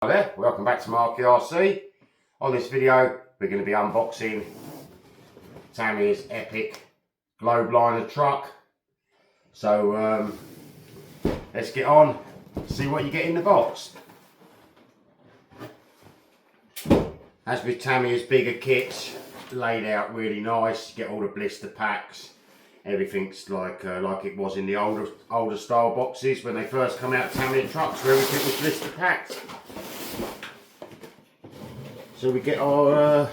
Hi there, welcome back to Marky RC. On this video we're going to be unboxing Tamiya's epic globeliner truck. So let's get on, see what you get in the box. As with Tamiya's bigger kits, laid out really nice. You get all the blister packs. Everything's like it was in the older style boxes when they first come out, Tamiya trucks, where everything was blister packed. So we get our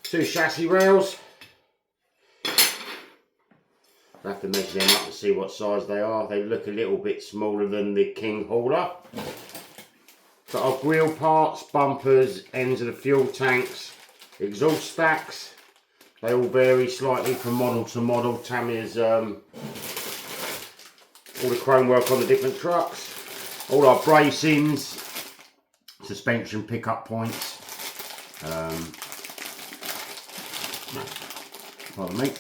two chassis rails. I have to measure them up to see what size they are. They look a little bit smaller than the King hauler. Got our wheel parts, bumpers, ends of the fuel tanks, exhaust stacks. They all vary slightly from model to model. Tamiya's all the chrome work on the different trucks. All our bracings, suspension pickup points. Pardon me.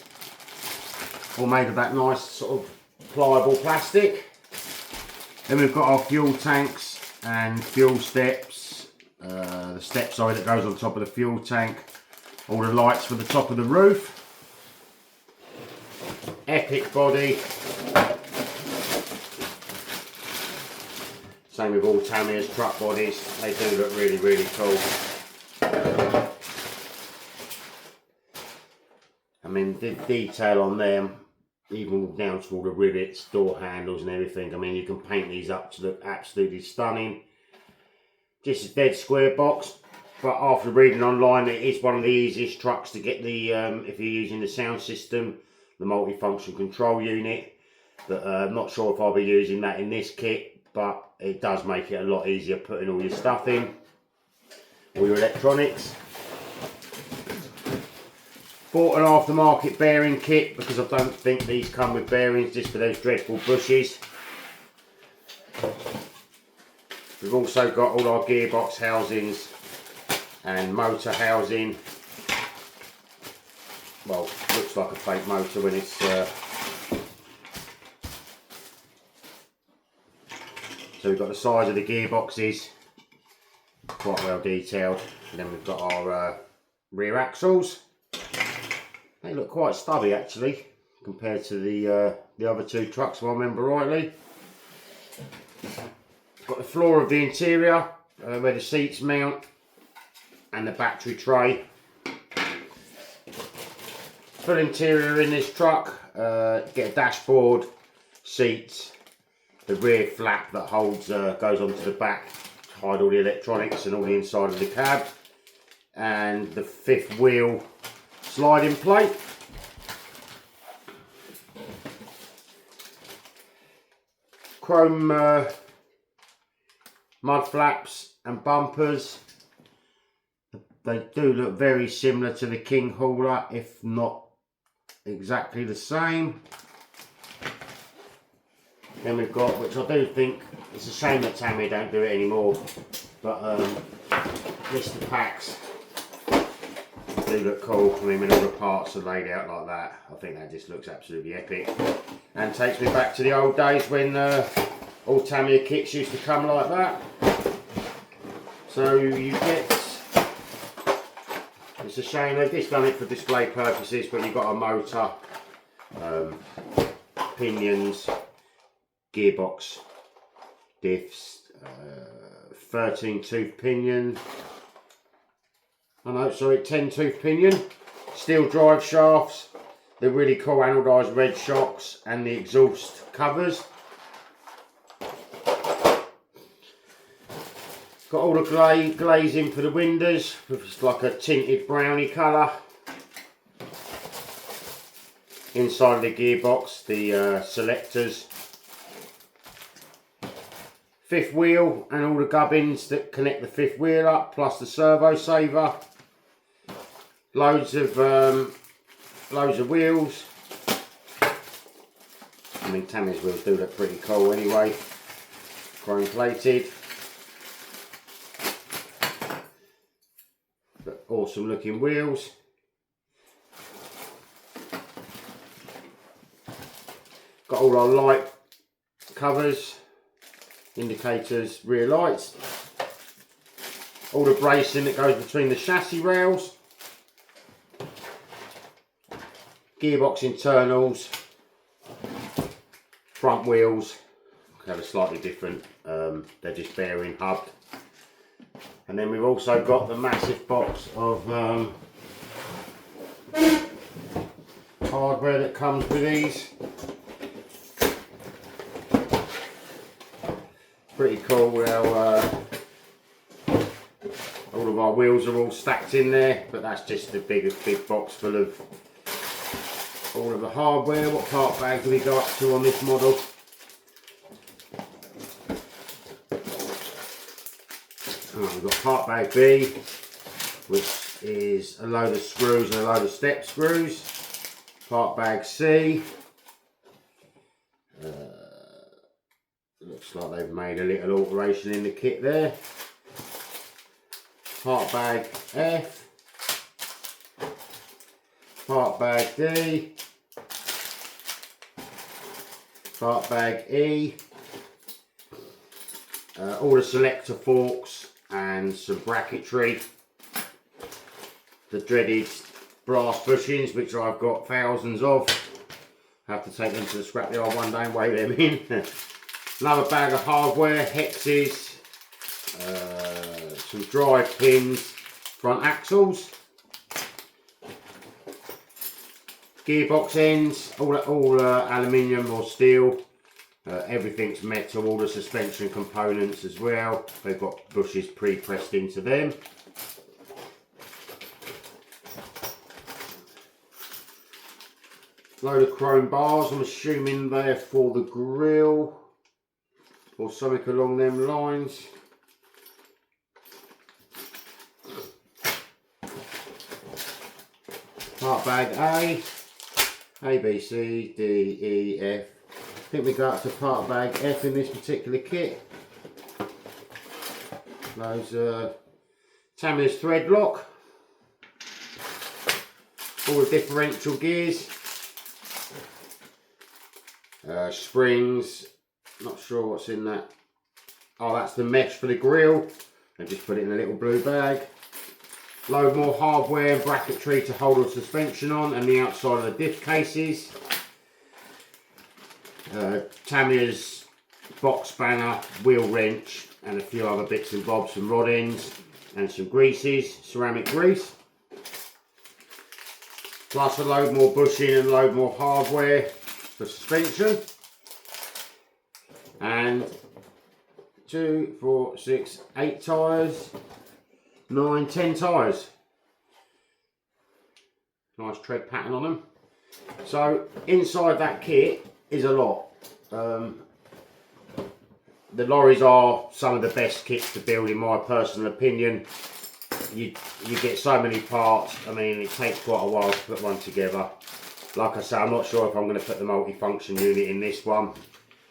All made of that nice sort of pliable plastic. Then we've got our fuel tanks and fuel steps. The step side that goes on top of the fuel tank. All the lights for the top of the roof. Epic body. Same with all Tamiya's truck bodies. They do look really, really cool. I mean, the detail on them, even down to all the rivets, door handles and everything. I mean, you can paint these up to look absolutely stunning. Just a dead square box, but after reading online, it is one of the easiest trucks to get the, if you're using the sound system, the multi-function control unit. But I'm not sure if I'll be using that in this kit, but it does make it a lot easier putting all your stuff in, all your electronics. Bought an aftermarket bearing kit because I don't think these come with bearings, just for those dreadful bushes. We've also got all our gearbox housings and motor housing. Well, looks like a fake motor when it's so we've got the size of the gearboxes, quite well detailed. And then we've got our rear axles. They look quite stubby actually, compared to the other two trucks, if I remember rightly. Got the floor of the interior, where the seats mount, and the battery tray. Full interior in this truck. Get a dashboard, seats, the rear flap that holds goes onto the back to hide all the electronics and all the inside of the cab, and the fifth wheel sliding plate. Chrome mud flaps and bumpers. They do look very similar to the King hauler, if not exactly the same. Then we've got, which I do think, it's a shame that Tamiya don't do it anymore, but blister packs. Do look cool. I mean, when all the parts are laid out like that, I think that just looks absolutely epic, and takes me back to the old days when all Tamiya kits used to come like that. So you get, it's a shame they've just done it for display purposes, but you've got a motor, pinions, gearbox, diffs, 13 tooth pinion. Oh no, sorry, 10 tooth pinion, steel drive shafts, the really cool anodised red shocks, and the exhaust covers. Got all the glazing for the windows, it's like a tinted brownie colour. Inside of the gearbox, the selectors. Fifth wheel and all the gubbins that connect the fifth wheel up, plus the servo saver. Loads of wheels. I mean, Tamiya's wheels do look pretty cool anyway. Chrome plated. But awesome looking wheels. Got all our light covers, indicators, rear lights. all the bracing that goes between the chassis rails, gearbox internals, front wheels have a slightly different, they're just bearing hubbed. And then we've also got the massive box of hardware that comes with these. Pretty cool how all of our wheels are all stacked in there, but that's just a big box full of all of the hardware. What part bag do we go up to on this model? We've got part bag B, which is a load of screws and a load of step screws. Part bag C, looks like they've made a little alteration in the kit there. Part bag F, part bag D, part bag E, all the selector forks and some bracketry, the dreaded brass bushings, which I've got thousands of. Have to take them to the scrapyard one day and weigh them in. Another bag of hardware, hexes, some drive pins, front axles, gearbox ends, all aluminium or steel. Everything's metal, all the suspension components as well. They've got bushes pre-pressed into them. Load of chrome bars, I'm assuming they're for the grille or something along them lines. Part bag A, B, C, D, E, F. I think we go up to part bag F in this particular kit. Those Tamiya's thread lock, all the differential gears, springs, not sure what's in that. Oh, that's the mesh for the grille. I just put it in a little blue bag. Load more hardware and bracketry to hold the suspension on and the outside of the diff cases. Tamiya's box spanner, wheel wrench and a few other bits and bobs, some rod ends and some greases, ceramic grease. Plus a load more bushing and a load more hardware for suspension. And 2, 4, 6, 8 tyres, 9, 10 tyres. Nice tread pattern on them. So inside that kit is a lot. The lorries are some of the best kits to build in my personal opinion. You get so many parts. I mean, it takes quite a while to put one together. Like I say, I'm not sure if I'm going to put the multi-function unit in this one.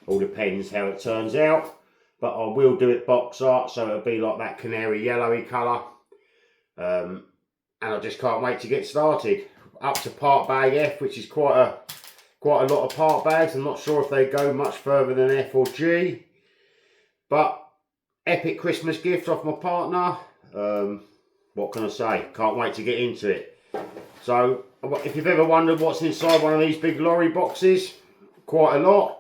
All depends how it turns out. But I will do it box art, so it'll be like that canary yellowy colour. And I just can't wait to get started. Up to part bag F, which is quite a lot of part bags. I'm not sure if they go much further than F or G. But epic Christmas gift off my partner. What can I say? Can't wait to get into it. So if you've ever wondered what's inside one of these big lorry boxes, quite a lot.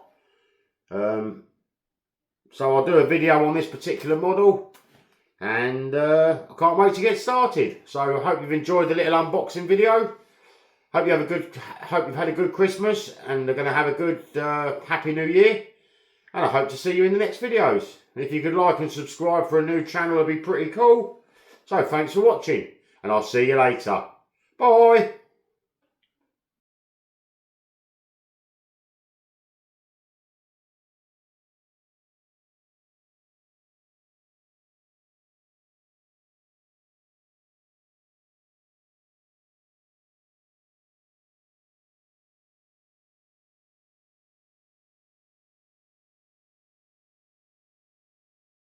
So I'll do a video on this particular model, and I can't wait to get started. So I hope you've enjoyed the little unboxing video. Hope you've had a good Christmas and are going to have a good happy new year. And I hope to see you in the next videos. And if you could like and subscribe for a new channel, it'd be pretty cool. So thanks for watching, and I'll see you later. Bye.